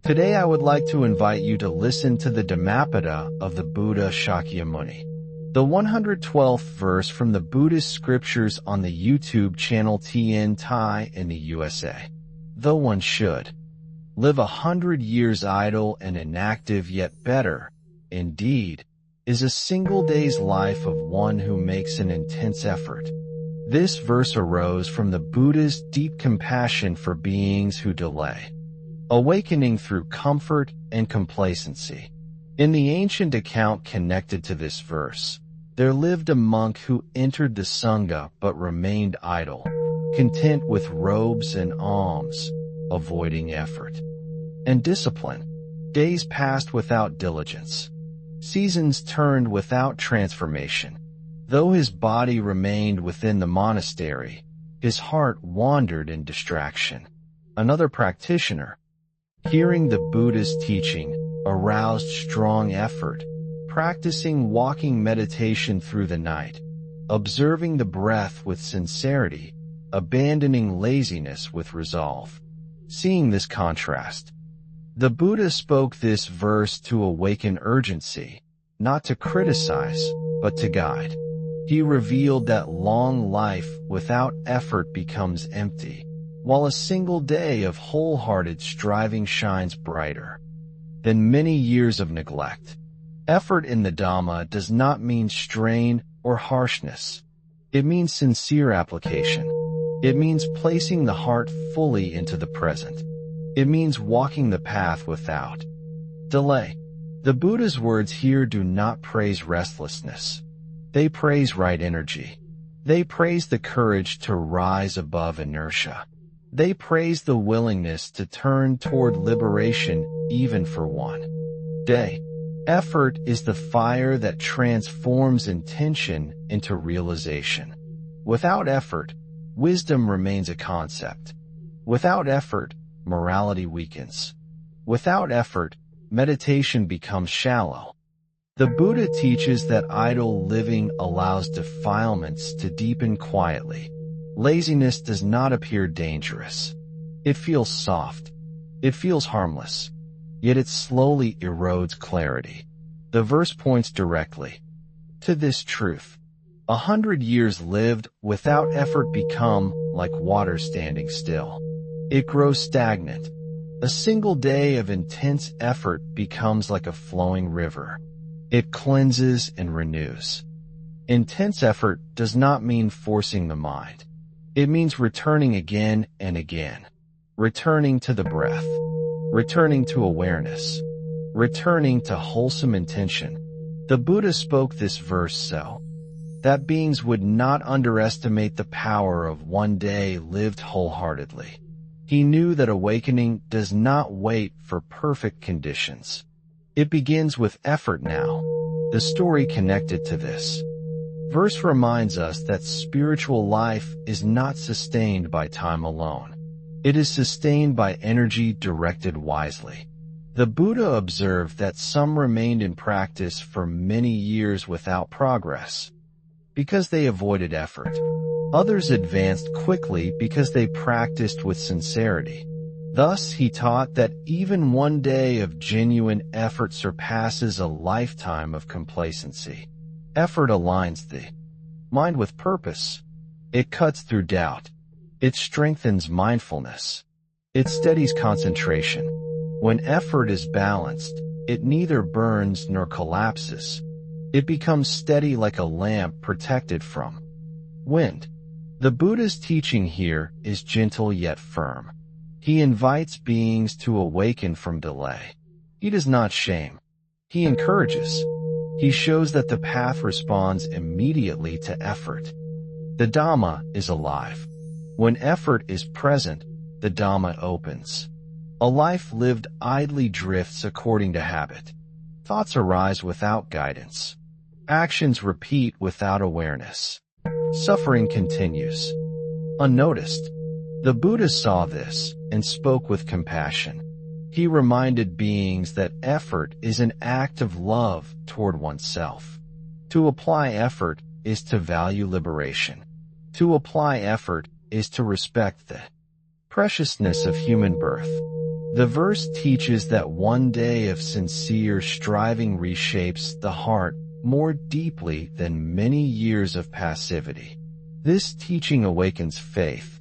Today I would like to invite you to listen to the Dhammapada of the Buddha Shakyamuni, the 112th verse from the Buddhist scriptures on the YouTube channel TN Thai in the USA. Though one should live 100 years idle and inactive, yet better, indeed, is a single day's life of one who makes an intense effort. This verse arose from the Buddha's deep compassion for beings who delay awakening through comfort and complacency. In the ancient account connected to this verse, there lived a monk who entered the Sangha but remained idle, content with robes and alms, avoiding effort and discipline. Days passed without diligence. Seasons turned without transformation. Though his body remained within the monastery, his heart wandered in distraction. Another practitioner, hearing the Buddha's teaching, aroused strong effort, practicing walking meditation through the night, observing the breath with sincerity, abandoning laziness with resolve. Seeing this contrast, the Buddha spoke this verse to awaken urgency, not to criticize, but to guide. He revealed that long life without effort becomes empty, while a single day of wholehearted striving shines brighter than many years of neglect. Effort in the Dhamma does not mean strain or harshness. It means sincere application. It means placing the heart fully into the present. It means walking the path without delay. The Buddha's words here do not praise restlessness. They praise right energy. They praise the courage to rise above inertia. They praise the willingness to turn toward liberation even for one day. Effort is the fire that transforms intention into realization. Without effort, wisdom remains a concept. Without effort, morality weakens. Without effort, meditation becomes shallow. The Buddha teaches that idle living allows defilements to deepen quietly. Laziness does not appear dangerous. It feels soft. It feels harmless. Yet it slowly erodes clarity. The verse points directly to this truth. 100 years lived without effort become like water standing still. It grows stagnant. A single day of intense effort becomes like a flowing river. It cleanses and renews. Intense effort does not mean forcing the mind. It means returning again and again. Returning to the breath. Returning to awareness. Returning to wholesome intention. The Buddha spoke this verse so that beings would not underestimate the power of one day lived wholeheartedly. He knew that awakening does not wait for perfect conditions. It begins with effort now. The story connected to this verse reminds us that spiritual life is not sustained by time alone. It is sustained by energy directed wisely. The Buddha observed that some remained in practice for many years without progress because they avoided effort. Others advanced quickly because they practiced with sincerity. Thus, he taught that even one day of genuine effort surpasses a lifetime of complacency. Effort aligns the mind with purpose. It cuts through doubt. It strengthens mindfulness. It steadies concentration. When effort is balanced, it neither burns nor collapses. It becomes steady like a lamp protected from wind. The Buddha's teaching here is gentle yet firm. He invites beings to awaken from delay. He does not shame. He encourages. He shows that the path responds immediately to effort. The Dhamma is alive. When effort is present, the Dhamma opens. A life lived idly drifts according to habit. Thoughts arise without guidance. Actions repeat without awareness. Suffering continues unnoticed. The Buddha saw this and spoke with compassion. He reminded beings that effort is an act of love toward oneself. To apply effort is to value liberation. To apply effort is to respect the preciousness of human birth. The verse teaches that one day of sincere striving reshapes the heart more deeply than many years of passivity. This teaching awakens faith.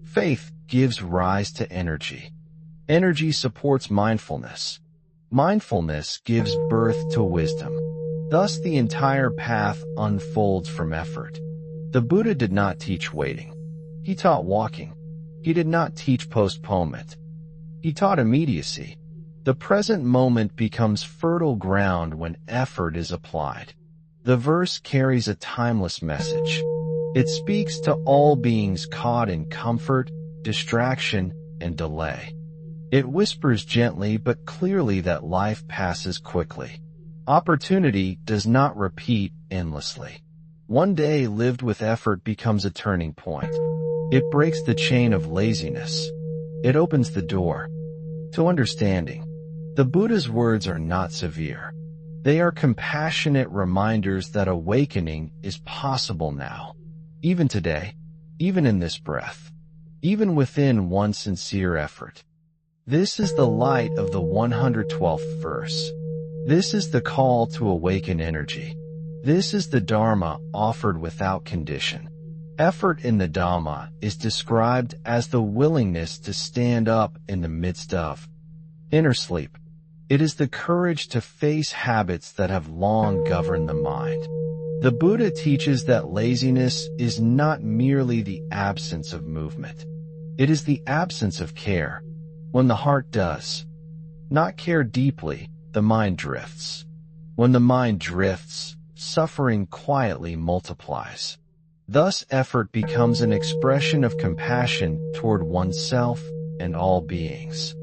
Faith gives rise to energy. Energy supports mindfulness. Mindfulness gives birth to wisdom. Thus, the entire path unfolds from effort. The Buddha did not teach waiting. He taught walking. He did not teach postponement. He taught immediacy. The present moment becomes fertile ground when effort is applied. The verse carries a timeless message. It speaks to all beings caught in comfort, distraction, and delay. It whispers gently but clearly that life passes quickly. Opportunity does not repeat endlessly. One day lived with effort becomes a turning point. It breaks the chain of laziness. It opens the door to understanding. The Buddha's words are not severe. They are compassionate reminders that awakening is possible now. Even today, even in this breath, even within one sincere effort. This is the light of the 112th verse. This is the call to awaken energy. This is the Dharma offered without condition. Effort in the Dhamma is described as the willingness to stand up in the midst of inner sleep. It is the courage to face habits that have long governed the mind. The Buddha teaches that laziness is not merely the absence of movement. It is the absence of care. When the heart does not care deeply, the mind drifts. When the mind drifts, suffering quietly multiplies. Thus, effort becomes an expression of compassion toward oneself and all beings.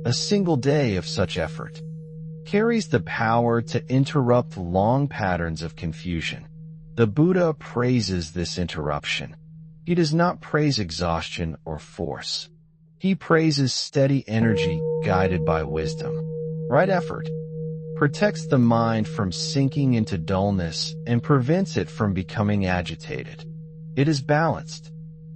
A single day of such effort carries the power to interrupt long patterns of confusion. The Buddha praises this interruption. He does not praise exhaustion or force. He praises steady energy guided by wisdom. Right effort protects the mind from sinking into dullness and prevents it from becoming agitated. It is balanced.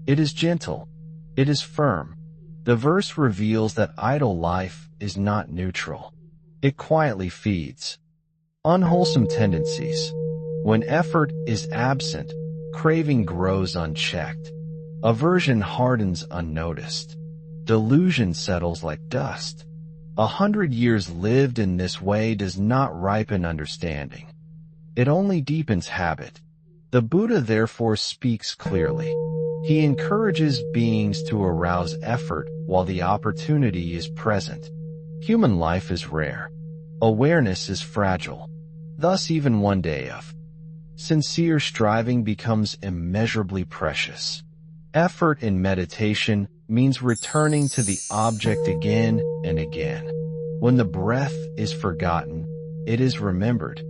It is gentle. It is firm. The verse reveals that idle life is not neutral. It quietly feeds unwholesome tendencies. When effort is absent, craving grows unchecked. Aversion hardens unnoticed. Delusion settles like dust. 100 years lived in this way does not ripen understanding. It only deepens habit. The Buddha therefore speaks clearly. He encourages beings to arouse effort while the opportunity is present. Human life is rare. Awareness is fragile. Thus, even one day of sincere striving becomes immeasurably precious. Effort in meditation means returning to the object again and again. When the breath is forgotten, it is remembered.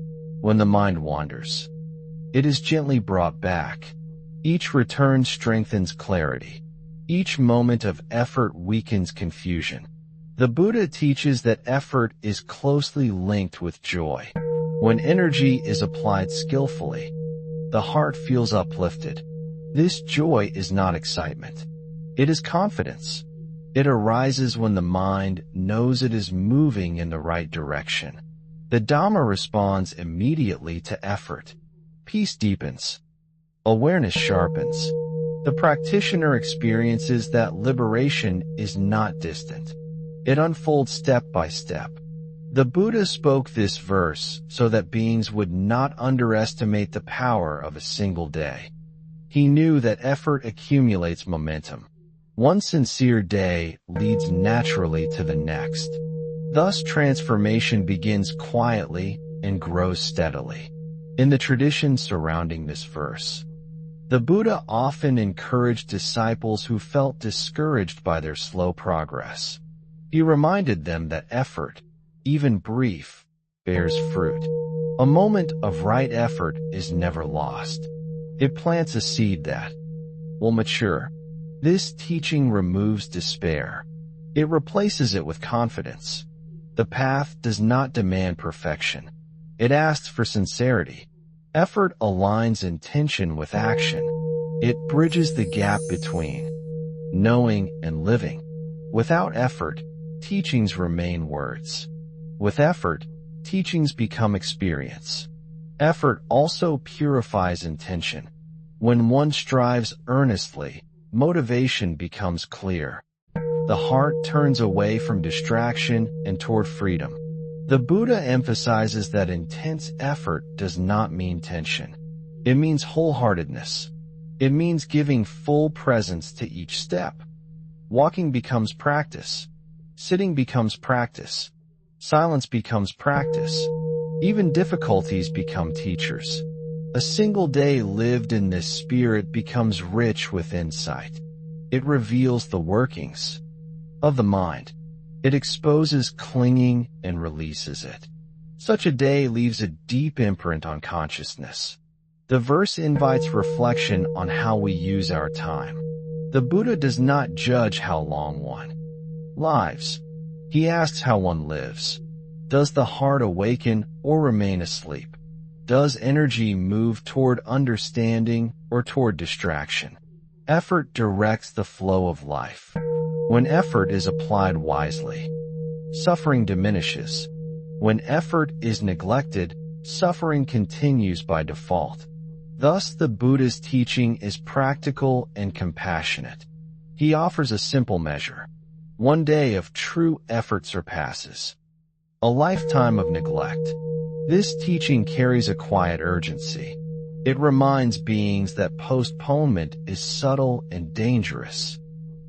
When the mind wanders, it is gently brought back. Each return strengthens clarity. Each moment of effort weakens confusion. The Buddha teaches that effort is closely linked with joy. When energy is applied skillfully, the heart feels uplifted. This joy is not excitement. It is confidence. It arises when the mind knows it is moving in the right direction. The Dhamma responds immediately to effort. Peace deepens. Awareness sharpens. The practitioner experiences that liberation is not distant. It unfolds step by step. The Buddha spoke this verse so that beings would not underestimate the power of a single day. He knew that effort accumulates momentum. One sincere day leads naturally to the next. Thus, transformation begins quietly and grows steadily. In the tradition surrounding this verse, the Buddha often encouraged disciples who felt discouraged by their slow progress. He reminded them that effort, even brief, bears fruit. A moment of right effort is never lost. It plants a seed that will mature. This teaching removes despair. It replaces it with confidence. The path does not demand perfection. It asks for sincerity. Effort aligns intention with action. It bridges the gap between knowing and living. Without effort, teachings remain words. With effort, teachings become experience. Effort also purifies intention. When one strives earnestly, motivation becomes clear. The heart turns away from distraction and toward freedom. The Buddha emphasizes that intense effort does not mean tension. It means wholeheartedness. It means giving full presence to each step. Walking becomes practice. Sitting becomes practice. Silence becomes practice. Even difficulties become teachers. A single day lived in this spirit becomes rich with insight. It reveals the workings of the mind. It exposes clinging and releases it. Such a day leaves a deep imprint on consciousness. The verse invites reflection on how we use our time. The Buddha does not judge how long one lives. He asks how one lives. Does the heart awaken or remain asleep? Does energy move toward understanding or toward distraction? Effort directs the flow of life. When effort is applied wisely, suffering diminishes. When effort is neglected, suffering continues by default. Thus, the Buddha's teaching is practical and compassionate. He offers a simple measure. One day of true effort surpasses a lifetime of neglect. This teaching carries a quiet urgency. It reminds beings that postponement is subtle and dangerous.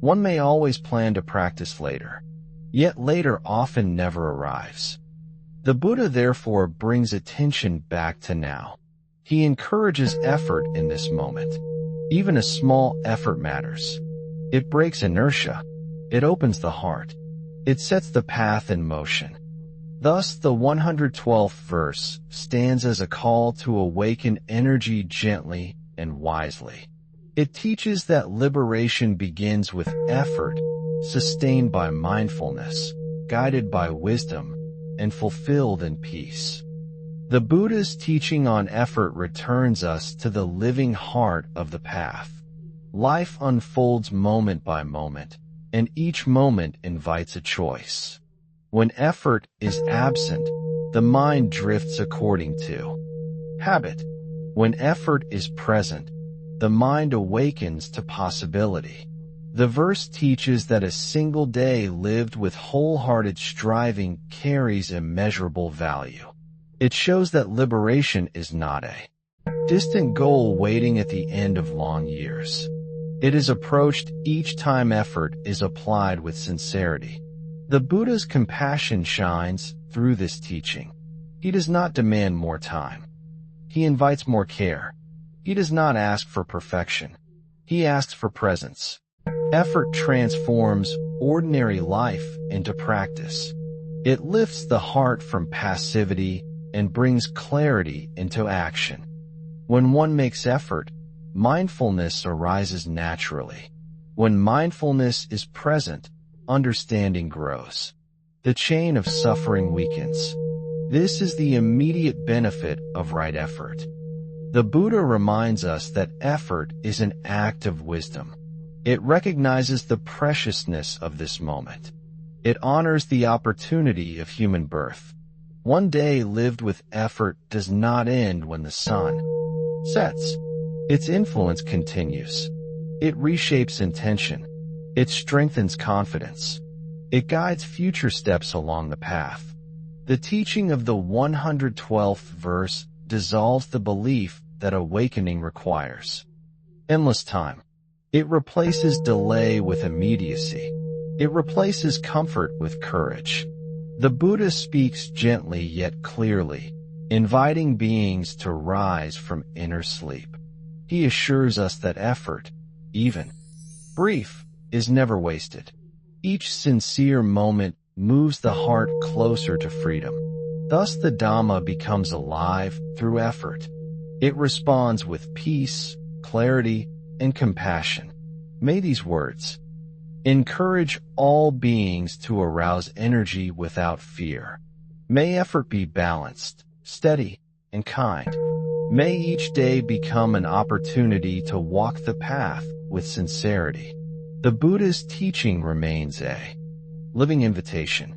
One may always plan to practice later, yet later often never arrives. The Buddha therefore brings attention back to now. He encourages effort in this moment. Even a small effort matters. It breaks inertia. It opens the heart. It sets the path in motion. Thus, the 112th verse stands as a call to awaken energy gently and wisely. It teaches that liberation begins with effort, sustained by mindfulness, guided by wisdom, and fulfilled in peace. The Buddha's teaching on effort returns us to the living heart of the path. Life unfolds moment by moment, and each moment invites a choice. When effort is absent, the mind drifts according to habit. When effort is present, the mind awakens to possibility. The verse teaches that a single day lived with wholehearted striving carries immeasurable value. It shows that liberation is not a distant goal waiting at the end of long years. It is approached each time effort is applied with sincerity. The Buddha's compassion shines through this teaching. He does not demand more time. He invites more care. He does not ask for perfection. He asks for presence. Effort transforms ordinary life into practice. It lifts the heart from passivity and brings clarity into action. When one makes effort, mindfulness arises naturally. When mindfulness is present, understanding grows. The chain of suffering weakens. This is the immediate benefit of right effort. The Buddha reminds us that effort is an act of wisdom. It recognizes the preciousness of this moment. It honors the opportunity of human birth. One day lived with effort does not end when the sun sets. Its influence continues. It reshapes intention. It strengthens confidence. It guides future steps along the path. The teaching of the 112th verse dissolves the belief that awakening requires endless time. It replaces delay with immediacy. It replaces comfort with courage. The Buddha speaks gently yet clearly, inviting beings to rise from inner sleep. He assures us that effort, even brief, is never wasted. Each sincere moment moves the heart closer to freedom. Thus the Dhamma becomes alive through effort. It responds with peace, clarity, and compassion. May these words encourage all beings to arouse energy without fear. May effort be balanced, steady, and kind. May each day become an opportunity to walk the path with sincerity. The Buddha's teaching remains a living invitation.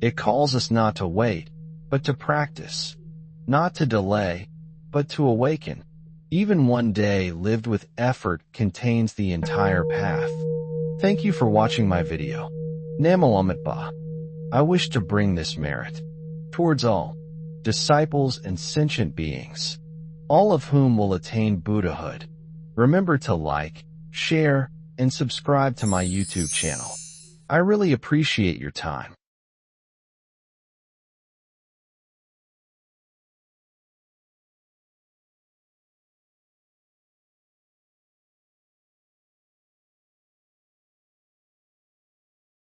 It calls us not to wait, but to practice. Not to delay, but to awaken. Even one day lived with effort contains the entire path. Thank you for watching my video. Namalamat Ba. I wish to bring this merit towards all disciples and sentient beings, all of whom will attain Buddhahood. Remember to like, share, and subscribe to my YouTube channel. I really appreciate your time.